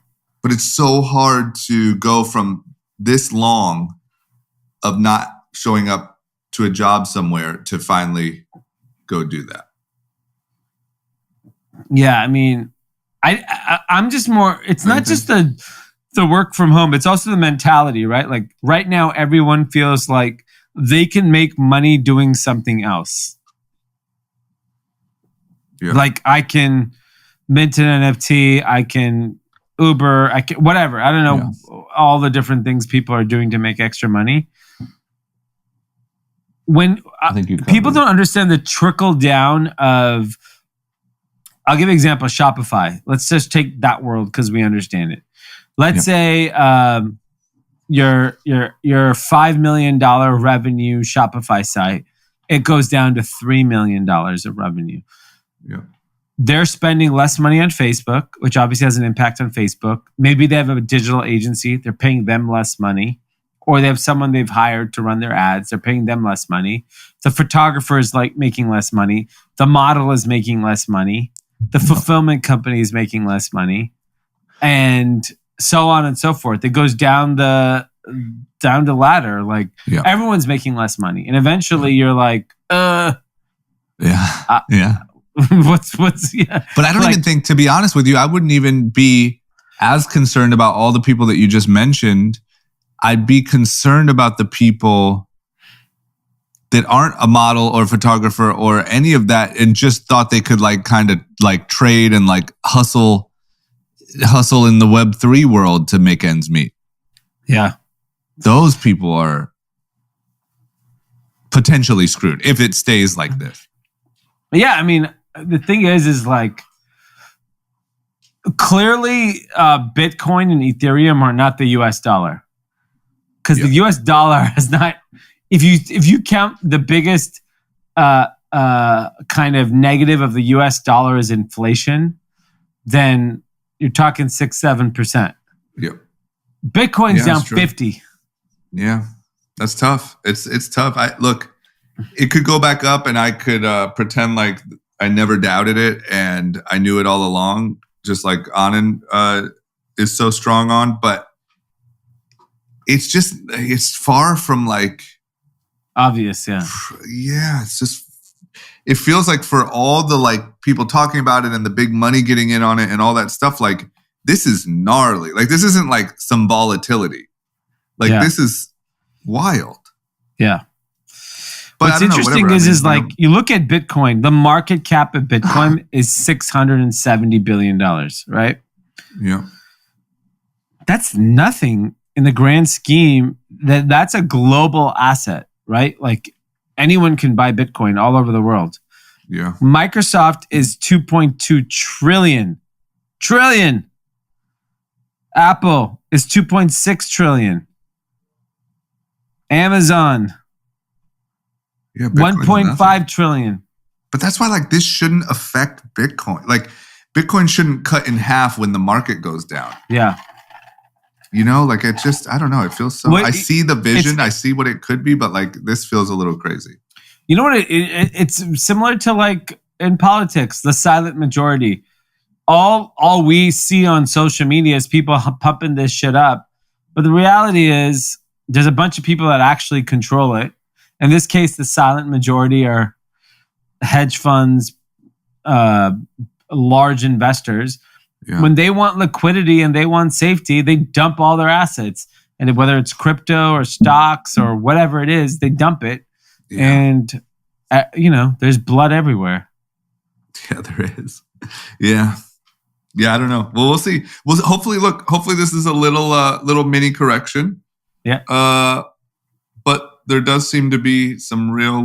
But it's so hard to go from this long of not showing up to a job somewhere to finally go do that. Yeah. I mean, I'm just more, it's not just the work from home, it's also the mentality, right? Like right now, everyone feels like they can make money doing something else. Yeah. Like I can mint an NFT, I can Uber, I can whatever. I don't know all the different things people are doing to make extra money. When people don't understand the trickle down of, I'll give you an example, Shopify. Let's just take that world because we understand it. Let's say your $5 million revenue Shopify site, it goes down to $3 million of revenue. Yeah. They're spending less money on Facebook, which obviously has an impact on Facebook. Maybe they have a digital agency. They're paying them less money. Or they have someone they've hired to run their ads. They're paying them less money. The photographer is making less money. The model is making less money. The fulfillment company is making less money. And so on and so forth. It goes down the ladder. Everyone's making less money. And eventually you're like, what's But I don't even think, to be honest with you, I wouldn't even be as concerned about all the people that you just mentioned. I'd be concerned about the people that aren't a model or photographer or any of that and just thought they could kind of trade and hustle in the Web3 world to make ends meet. Yeah. Those people are potentially screwed if it stays like this. Yeah, I mean, the thing is clearly Bitcoin and Ethereum are not the US dollar. Because the US dollar has not, if you count the biggest kind of negative of the US dollar is inflation, then you're talking 6-7%. Yep. Bitcoin's down 50. Yeah, that's tough. It's tough. Look, it could go back up, and I could pretend like I never doubted it and I knew it all along, just like Anand is so strong on. But it's far from obvious. Yeah. Yeah. It feels like for all the people talking about it and the big money getting in on it and all that stuff, this is gnarly. This isn't some volatility. This is wild. Yeah. But what's interesting is you look at Bitcoin, the market cap of Bitcoin is $670 billion, right? Yeah. That's nothing in the grand scheme. That's a global asset, right? Anyone can buy Bitcoin all over the world. Yeah. Microsoft is 2.2 trillion. Apple is 2.6 trillion. Amazon, 1.5 trillion. But that's why this shouldn't affect Bitcoin. Bitcoin shouldn't cut in half when the market goes down. Yeah. It just, I don't know. It feels so, I see the vision. I see what it could be, but this feels a little crazy. You know what? It's similar to in politics, the silent majority. All we see on social media is people pumping this shit up. But the reality is there's a bunch of people that actually control it. In this case, the silent majority are hedge funds, large investors. Yeah. When they want liquidity and they want safety, they dump all their assets. And whether it's crypto or stocks or whatever it is, they dump it. Yeah. And, there's blood everywhere. Yeah, there is. Yeah. Yeah, I don't know. Well, we'll see. Hopefully this is a little mini correction. Yeah. But there does seem to be some real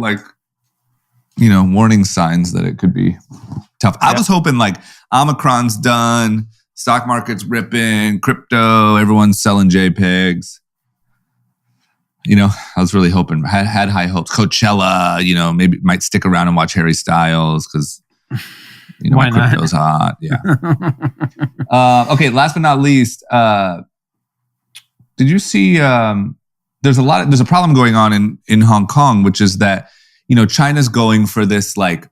warning signs that it could be tough. I was hoping Omicron's done, stock market's ripping, crypto, everyone's selling JPEGs. I was really hoping, had high hopes. Coachella, maybe might stick around and watch Harry Styles because, Why my crypto's hot. Yeah. Okay. Last but not least, did you see? There's a problem going on in Hong Kong, which is that China's going for this like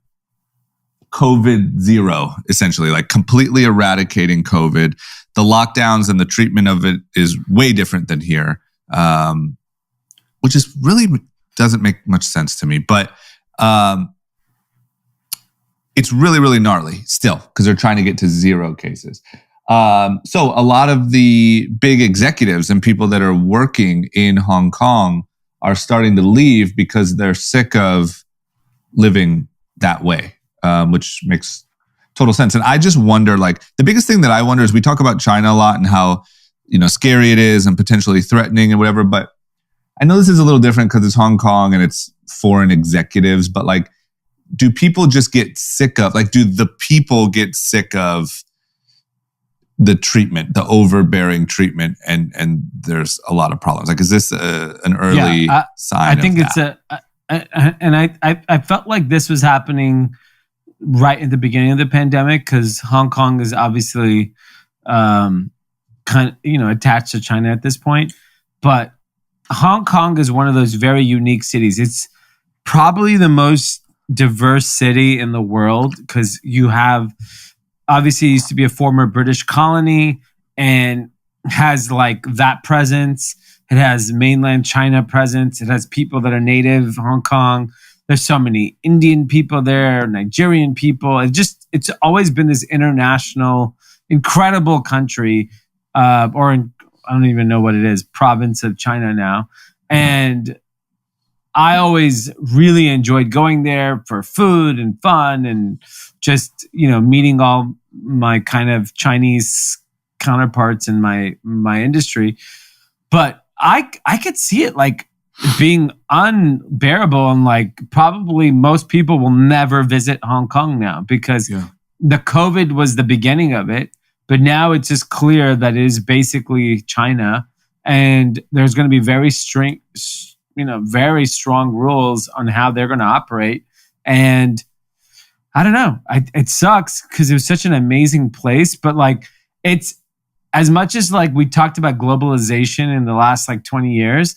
COVID zero, essentially, like completely eradicating COVID. The lockdowns and the treatment of it is way different than here, which is really doesn't make much sense to me. But it's really, really gnarly still because they're trying to get to 0 cases. So a lot of the big executives and people that are working in Hong Kong are starting to leave because they're sick of living that way, which makes total sense. And I just wonder, like, the biggest thing that I wonder is we talk about China a lot and how, scary it is and potentially threatening and whatever. But I know this is a little different because it's Hong Kong and it's foreign executives. But like, do people just get sick of, like, do the people get sick of the treatment, the overbearing treatment, and there's a lot of problems? Like, is this an early sign? I think it's I felt like this was happening right at the beginning of the pandemic because Hong Kong is obviously attached to China at this point. But Hong Kong is one of those very unique cities. It's probably the most diverse city in the world because you have, obviously, it used to be a former British colony and has like that presence. It has mainland China presence. It has people that are native Hong Kong. There's so many Indian people there, Nigerian people. It's always been this international, incredible country, I don't even know what it is, province of China now. And I always really enjoyed going there for food and fun and just, meeting all my kind of Chinese counterparts in my industry. But I could see it like being unbearable, and like probably most people will never visit Hong Kong now because the COVID was the beginning of it. But now it's just clear that it is basically China, and there's going to be very strong rules on how they're going to operate. And I don't know. It sucks because it was such an amazing place, but like it's as much as like we talked about globalization in the last like 20 years,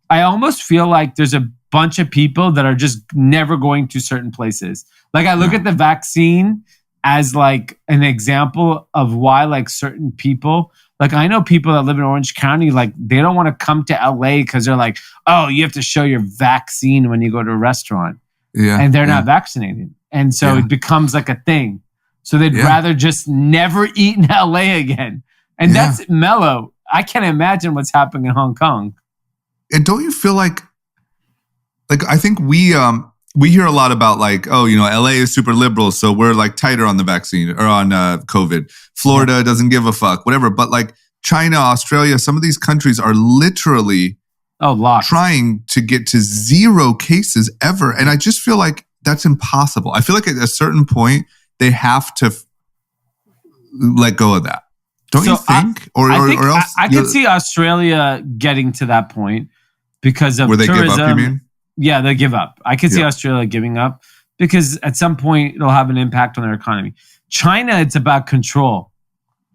I almost feel like there's a bunch of people that are just never going to certain places. Like I look at the vaccine as like an example of why like certain people, like I know people that live in Orange County, like they don't want to come to LA because they're like, oh, you have to show your vaccine when you go to a restaurant. Yeah. And they're not vaccinated. And so it becomes like a thing. So they'd rather just never eat in LA again. And that's mellow. I can't imagine what's happening in Hong Kong. And don't you feel like I think we hear a lot about like, oh, LA is super liberal, so we're like tighter on the vaccine or on COVID. Florida doesn't give a fuck, whatever. But like China, Australia, some of these countries are literally trying to get to 0 cases ever. And I just feel like that's impossible. I feel like at a certain point, they have to let go of that. Don't you think? Or else I could see Australia getting to that point because of where they tourism. give up, you mean? Yeah, they give up. I could see Australia giving up because at some point it'll have an impact on their economy. China, it's about control.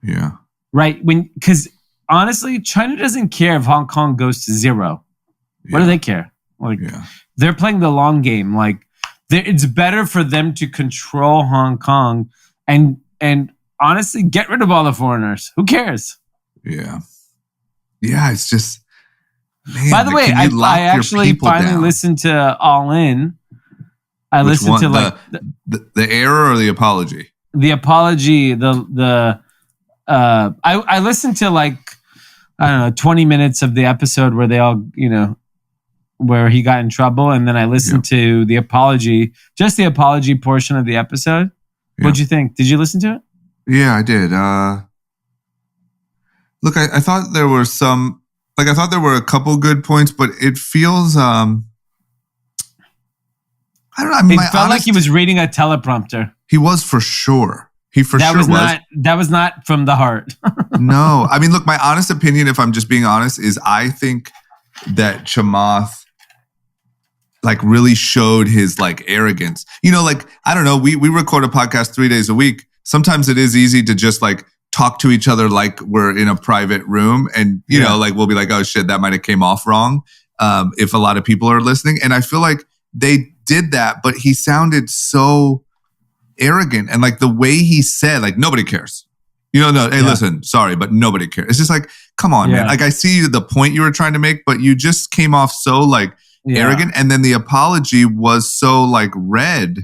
Yeah. Right? Because honestly, China doesn't care if Hong Kong goes to 0. What do they care? Like they're playing the long game. Like it's better for them to control Hong Kong and honestly get rid of all the foreigners. Who cares? Yeah. Yeah, it's just. Man, by the way, I actually finally listened to All In. I listened to like the error or the apology. The apology. I listened to like I don't know 20 minutes of the episode where they all where he got in trouble, and then I listened to the apology, just the apology portion of the episode. What'd you think? Did you listen to it? Yeah, I did. Look, I thought there were some. Like I thought there were a couple good points, but it feels I don't know. I mean, it felt like he was reading a teleprompter. He was for sure. That was not from the heart. No. I mean, look, my honest opinion, if I'm just being honest, is I think that Chamath like really showed his like arrogance. You know, like, I don't know, we record a podcast 3 days a week. Sometimes it is easy to just like talk to each other like we're in a private room, and you know, like we'll be like, oh shit, that might have came off wrong if a lot of people are listening. And I feel like they did that, but he sounded so arrogant, and like the way he said, like, nobody cares. You know, no, hey, listen, sorry, but nobody cares. It's just like, come on, man. Like, I see the point you were trying to make, but you just came off so like arrogant, and then the apology was so like red.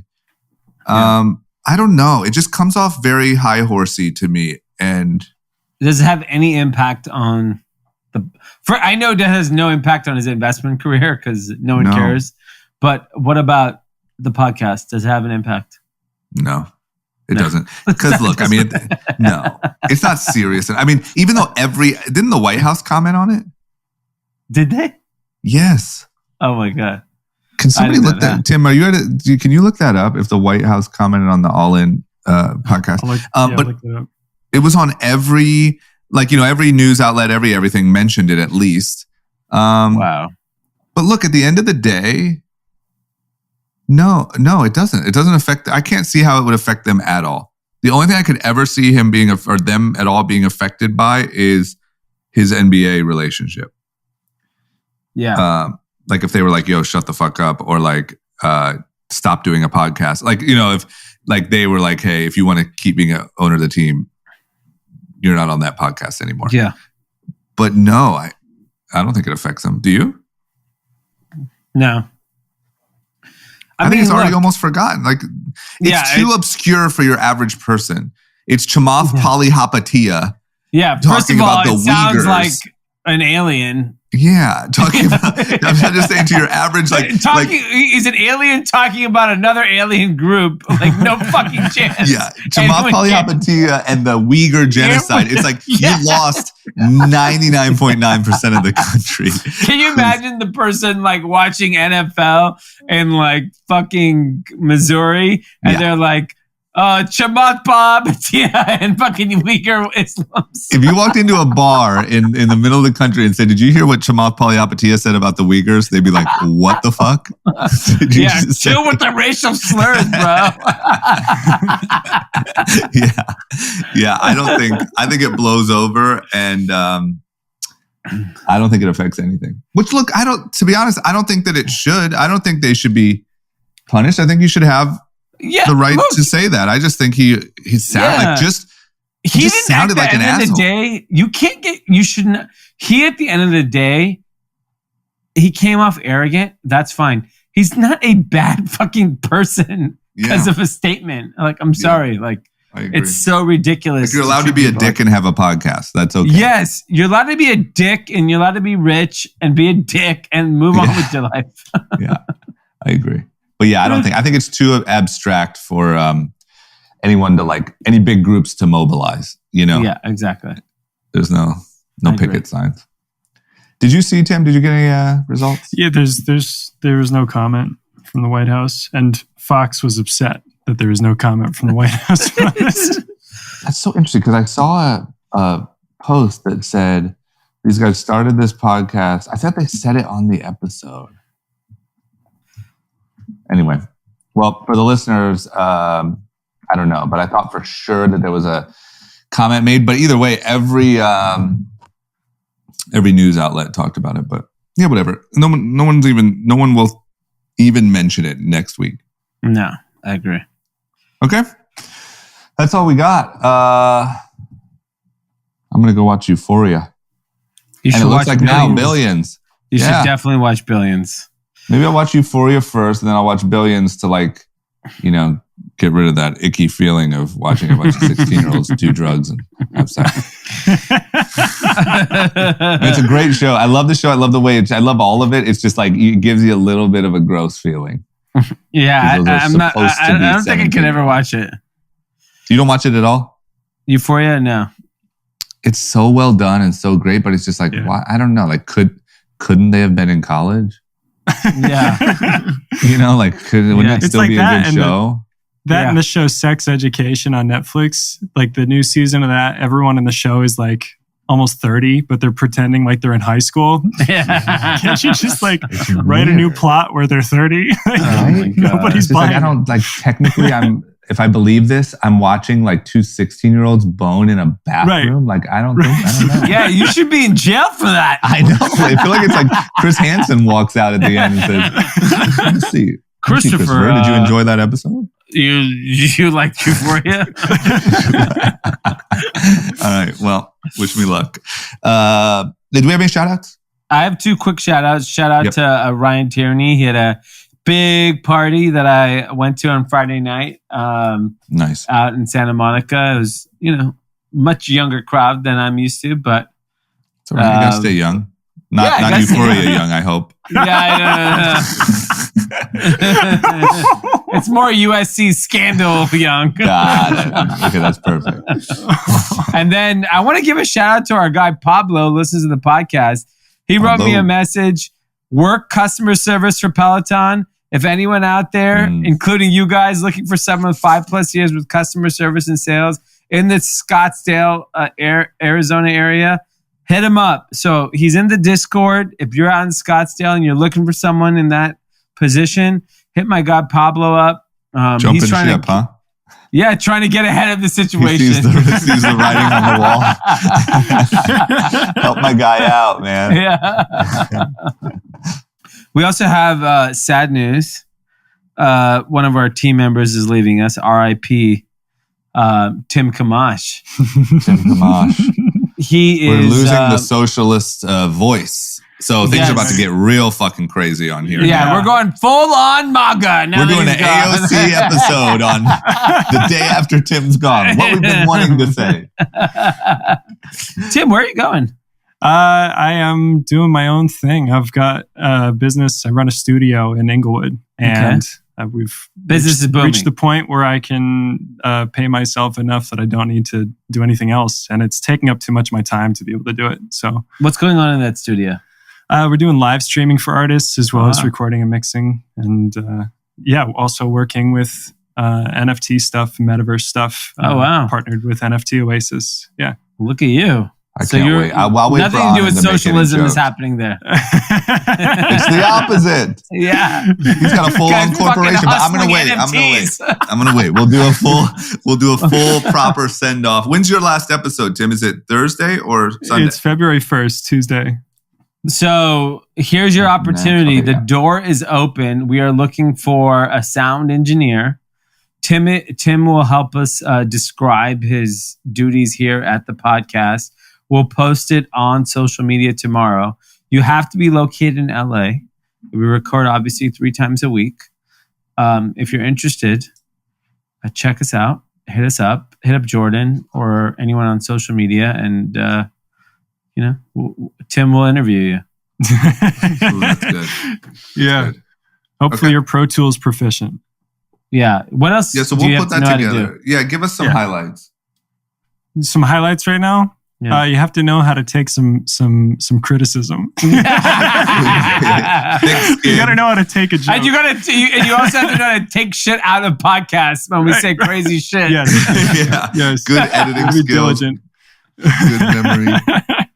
I don't know. It just comes off very high horsey to me. And does it have any impact on I know it has no impact on his investment career because no one cares. But what about the podcast? Does it have an impact? No, it doesn't. Because look, I mean, no, it's not serious. I mean, even though didn't the White House comment on it? Did they? Yes. Oh my God. Can somebody look that? Tim, are you can you look that up? If the White House commented on the All In podcast, but it was on every, like, you know, every news outlet, everything mentioned it at least. Wow. But look, at the end of the day, no, it doesn't. It doesn't affect. I can't see how it would affect them at all. The only thing I could ever see him being or them at all being affected by is his NBA relationship. Yeah. Like if they were like, yo, shut the fuck up, or like stop doing a podcast. Like, you know, if like they were like, hey, if you want to keep being an owner of the team, you're not on that podcast anymore. Yeah. But no, I don't think it affects them. Do you? No. I think it's already almost forgotten. Like, it's too obscure for your average person. It's Chamath Palihapitiya. Yeah, first of all, it sounds like an alien. Yeah, talking about. I'm just saying to your average, like, he's an alien talking about another alien group. Like, no fucking chance. Yeah, Chamath Palihapitiya and the Uyghur genocide. It's like you lost 99.9% of the country. Can you imagine the person like watching NFL in like fucking Missouri, and they're like, Chamath Palihapitiya and fucking Uyghur Islams. If you walked into a bar in the middle of the country and said, did you hear what Chamath Palihapitiya said about the Uyghurs? They'd be like, what the fuck? Chill with the racial slurs, bro. Yeah. I think it blows over, and I don't think it affects anything. Which, look, to be honest, I don't think that it should. I don't think they should be punished. I think you should have the right to say that. I just think he sounded like an asshole. At the end of the day, he at the end of the day, he came off arrogant. That's fine. He's not a bad fucking person because of a statement. Like, I'm sorry. Like, it's so ridiculous. Like, you're allowed to be a dick and have a podcast. That's okay. Yes. You're allowed to be a dick, and you're allowed to be rich and be a dick and move on with your life. Yeah, I agree. But yeah, I think it's too abstract for anyone to like, any big groups to mobilize, you know? Yeah, exactly. There's no picket signs. Did you see, Tim? Did you get any results? Yeah, there was no comment from the White House, and Fox was upset that there was no comment from the White House. That's so interesting, because I saw a post that said these guys started this podcast. I thought they said it on the episode. Anyway, well, for the listeners, I don't know, but I thought for sure that there was a comment made. But either way, every news outlet talked about it. But yeah, whatever. No one will even mention it next week. No, I agree. Okay, that's all we got. I'm gonna go watch Euphoria. You should and it watch looks like Billions. now Billions. You should definitely watch Billions. Maybe I'll watch Euphoria first, and then I'll watch Billions to, like, you know, get rid of that icky feeling of watching a bunch of 16-year-olds do drugs and have sex. It's a great show. I love the show. I love the way I love all of it. It's just like, it gives you a little bit of a gross feeling. Yeah, I don't think I could ever watch it. You don't watch it at all? Euphoria? No. It's so well done and so great, but it's just like, why? I don't know. Like, couldn't they have been in college? Yeah. You know, like, wouldn't that still be a good show? And the show Sex Education on Netflix, like the new season of that, everyone in the show is like almost 30, but they're pretending like they're in high school. Can't you just like write a new plot where they're 30? Nobody's buying. I don't like technically if I believe this, I'm watching like two 16-year-olds bone in a bathroom. Like, I don't know. Yeah, you should be in jail for that. I know. I feel like it's like Chris Hansen walks out at the end and says, let's see. Christopher, did you enjoy that episode? You like Euphoria? All right. Well, wish me luck. Did we have any shout outs? I have 2 quick shout outs. Shout out to Ryan Tierney. He had a big party that I went to on Friday night. Nice. Out in Santa Monica. It was, much younger crowd than I'm used to, but it's all right. You gotta stay young. Not Euphoria young, I hope. Yeah, it's more USC scandal young. Got it. Okay, that's perfect. And then I want to give a shout out to our guy Pablo, listens to the podcast. He wrote me a message, work customer service for Peloton. If anyone out there, including you guys, looking for someone with 5+ years with customer service and sales in the Scottsdale, Arizona area, hit him up. So he's in the Discord. If you're out in Scottsdale and you're looking for someone in that position, hit my guy Pablo up. Jumping ship, huh? Yeah, trying to get ahead of the situation. He sees the writing on the wall. Help my guy out, man. Yeah. We also have sad news. One of our team members is leaving us. R.I.P. Tim Kamash. Tim Kamash. We're losing the socialist voice. So things are about to get real fucking crazy on here. Yeah, we're going full on MAGA. We're doing an AOC episode on the day after Tim's gone. What we've been wanting to say. Tim, where are you going? I am doing my own thing. I've got a business. I run a studio in Inglewood, and we've reached the point where I can pay myself enough that I don't need to do anything else, and it's taking up too much of my time to be able to do it. So, what's going on in that studio? We're doing live streaming for artists as well as recording and mixing, and also working with NFT stuff, metaverse stuff. Partnered with NFT Oasis. Yeah, look at you. I can't wait. I'll wait nothing to do with socialism is happening there. It's the opposite. Yeah, he's got a full-on corporation. But I'm gonna wait. I'm gonna wait. We'll do a full proper send off. When's your last episode, Tim? Is it Thursday or Sunday? It's February 1st, Tuesday. So here's your opportunity. The door is open. We are looking for a sound engineer. Tim will help us describe his duties here at the podcast. We'll post it on social media tomorrow. You have to be located in LA. We record obviously 3 times a week. If you're interested, check us out. Hit us up. Hit up Jordan or anyone on social media, and Tim will interview you. Ooh, that's good. Yeah. Good. Hopefully you're Pro Tools proficient. Yeah. What else? Yeah. So we'll put that together. Yeah. Give us some highlights. Some highlights right now. Yeah. You have to know how to take some criticism. You got to know how to take a joke. And you also have to know how to take shit out of podcasts when we say crazy shit. Yes. Good editing skills. Diligent. Good memory.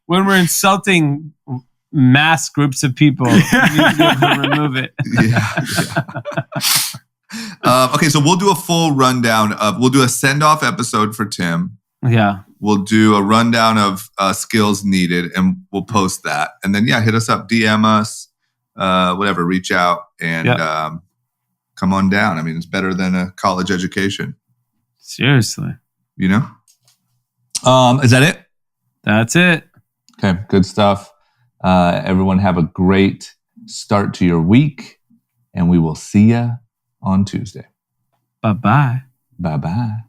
When we're insulting mass groups of people, you need to be able to remove it. Okay, so we'll do a full rundown we'll do a send-off episode for Tim. Yeah. We'll do a rundown of skills needed, and we'll post that. And then, hit us up, DM us, whatever, reach out, and come on down. I mean, it's better than a college education. Seriously. Is that it? That's it. Okay, good stuff. Everyone have a great start to your week, and we will see you on Tuesday. Bye-bye. Bye-bye.